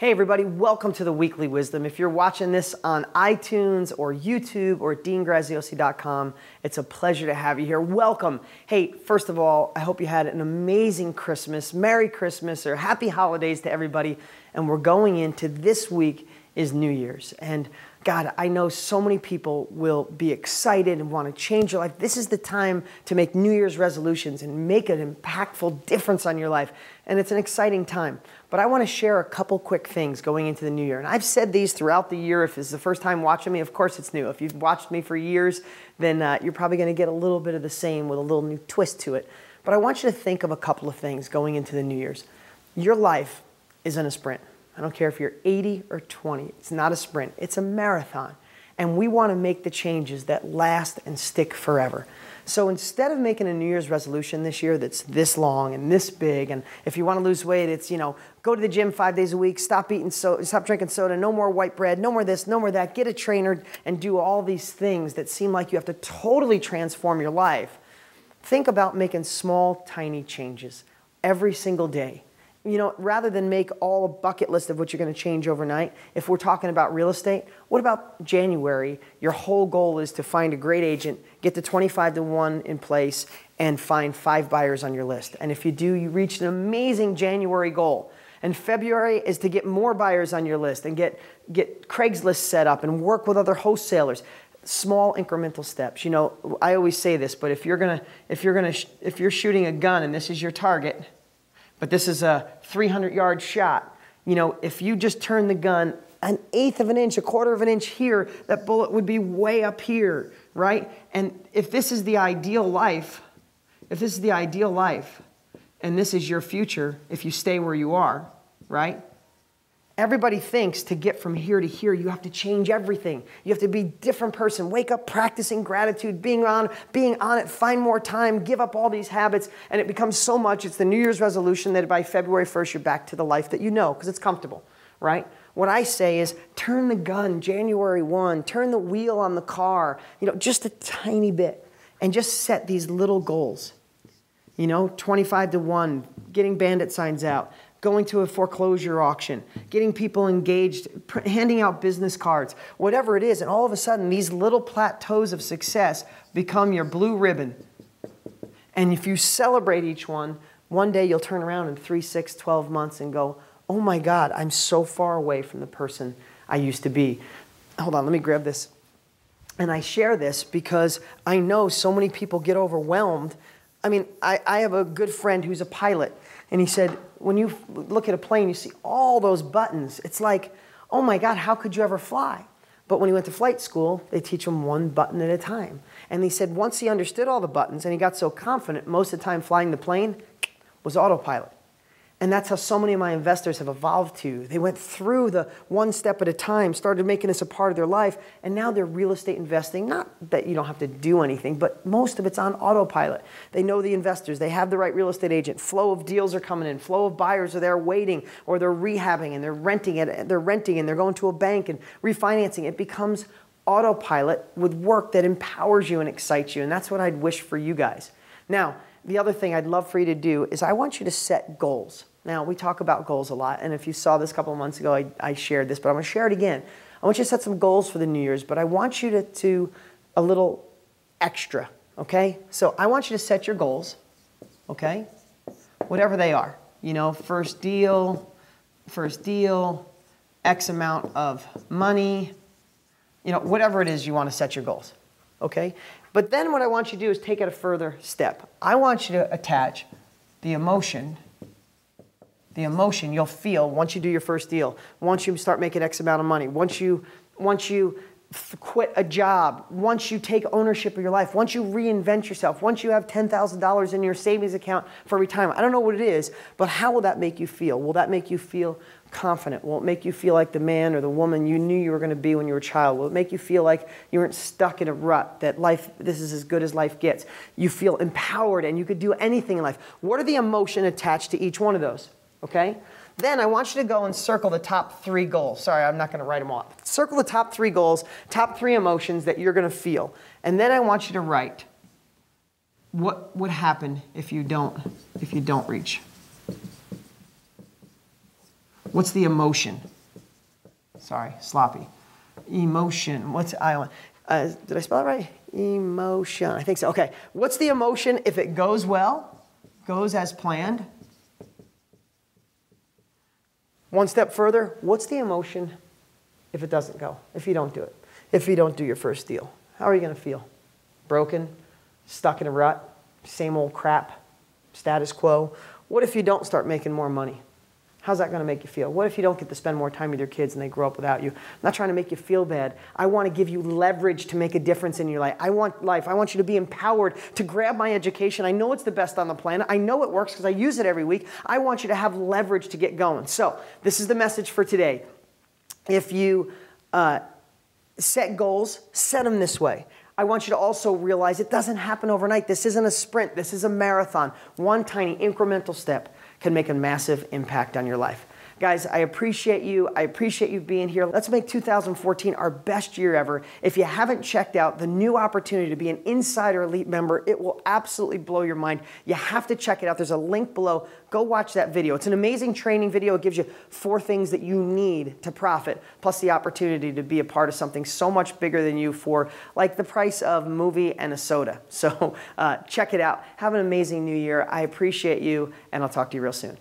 Hey everybody, welcome to the Weekly Wisdom. If you're watching this on iTunes or YouTube or deangraziosi.com, it's a pleasure to have you here. Welcome. Hey, first of all, I hope you had an amazing Christmas. Merry Christmas or Happy Holidays to everybody. And we're going into this week is New Year's. And God, I know so many people will be excited and want to change your life. This is the time to make New Year's resolutions and make an impactful difference on your life. And it's an exciting time. But I want to share a couple quick things going into the new year. And I've said these throughout the year. If this is the first time watching me, of course it's new. If you've watched me for years, then you're probably going to get a little bit of the same with a little new twist to it. But I want you to think of a couple of things going into the New Year's. Your life isn't a sprint. I don't care if you're 80 or 20. It's not a sprint. It's a marathon. And we want to make the changes that last and stick forever. So instead of making a New Year's resolution this year that's this long and this big, and if you want to lose weight, it's, go to the gym 5 days a week, stop drinking soda, no more white bread, no more this, no more that, get a trainer and do all these things that seem like you have to totally transform your life. Think about making small, tiny changes every single day. Rather than make all a bucket list of what you're going to change overnight, if we're talking about real estate, what about January? Your whole goal is to find a great agent, get the 25-to-1 in place, and find 5 buyers on your list. And if you do, you reach an amazing January goal. And February is to get more buyers on your list and get Craigslist set up and work with other wholesalers. Small incremental steps. I always say this, but if you're shooting a gun and this is your target, but this is a 300-yard shot. If you just turn the gun an eighth of an inch, a quarter of an inch here, that bullet would be way up here, right? And if this is the ideal life, and this is your future, if you stay where you are, right? Everybody thinks to get from here to here, you have to change everything. You have to be a different person. Wake up practicing gratitude, being on it, find more time, give up all these habits, and it becomes so much. It's the New Year's resolution that by February 1st, you're back to the life that you know because it's comfortable, right? What I say is turn the gun January 1, turn the wheel on the car, just a tiny bit, and just set these little goals. 25-to-1, getting bandit signs out, going to a foreclosure auction, getting people engaged, handing out business cards, whatever it is. And all of a sudden, these little plateaus of success become your blue ribbon. And if you celebrate each one day you'll turn around in 3, 6, 12 months and go, oh my God, I'm so far away from the person I used to be. Hold on, let me grab this. And I share this because I know so many people get overwhelmed. I have a good friend who's a pilot, and he said, when you look at a plane, you see all those buttons. It's like, oh my God, how could you ever fly? But when he went to flight school, they teach him one button at a time. And he said once he understood all the buttons and he got so confident, most of the time flying the plane was autopilot. And that's how so many of my investors have evolved to. They went through the one step at a time, started making this a part of their life, and now they're real estate investing. Not that you don't have to do anything, but most of it's on autopilot. They know the investors. They have the right real estate agent. Flow of deals are coming in. Flow of buyers are there waiting, or they're rehabbing and they're renting it. They're renting and they're going to a bank and refinancing. It becomes autopilot with work that empowers you and excites you, and that's what I'd wish for you guys. Now, the other thing I'd love for you to do is I want you to set goals. Now, we talk about goals a lot, and if you saw this a couple of months ago, I shared this, but I'm going to share it again. I want you to set some goals for the New Year's, but I want you to a little extra, okay? So I want you to set your goals, okay? Whatever they are. First deal, X amount of money, whatever it is you want to set your goals, okay? But then what I want you to do is take it a further step. I want you to attach the emotion you'll feel once you do your first deal, once you start making X amount of money, once you quit a job, once you take ownership of your life, once you reinvent yourself, once you have $10,000 in your savings account for retirement. I don't know what it is, but how will that make you feel? Will that make you feel confident? Will it make you feel like the man or the woman you knew you were going to be when you were a child? Will it make you feel like you weren't stuck in a rut, that life, this is as good as life gets? You feel empowered and you could do anything in life. What are the emotion attached to each one of those? Okay? Then I want you to go and circle the top 3 goals. Sorry, I'm not going to write them all. Circle the top 3 goals, top 3 emotions that you're going to feel. And then I want you to write what would happen if you don't reach. What's the emotion? Sorry, sloppy. Emotion. What's I? Did I spell it right? Emotion. I think so. Okay. What's the emotion if it goes well, goes as planned? One step further, what's the emotion if it doesn't go, if you don't do it, if you don't do your first deal? How are you going to feel? Broken? Stuck in a rut? Same old crap? Status quo? What if you don't start making more money? How's that going to make you feel? What if you don't get to spend more time with your kids and they grow up without you? I'm not trying to make you feel bad. I want to give you leverage to make a difference in your life. I want you to be empowered to grab my education. I know it's the best on the planet. I know it works because I use it every week. I want you to have leverage to get going. So this is the message for today. If you set goals, set them this way. I want you to also realize it doesn't happen overnight. This isn't a sprint. This is a marathon. One tiny incremental step can make a massive impact on your life. Guys, I appreciate you. I appreciate you being here. Let's make 2014 our best year ever. If you haven't checked out the new opportunity to be an Insider Elite member, it will absolutely blow your mind. You have to check it out. There's a link below. Go watch that video. It's an amazing training video. It gives you 4 things that you need to profit, plus the opportunity to be a part of something so much bigger than you for like the price of a movie and a soda. So check it out. Have an amazing new year. I appreciate you, and I'll talk to you real soon.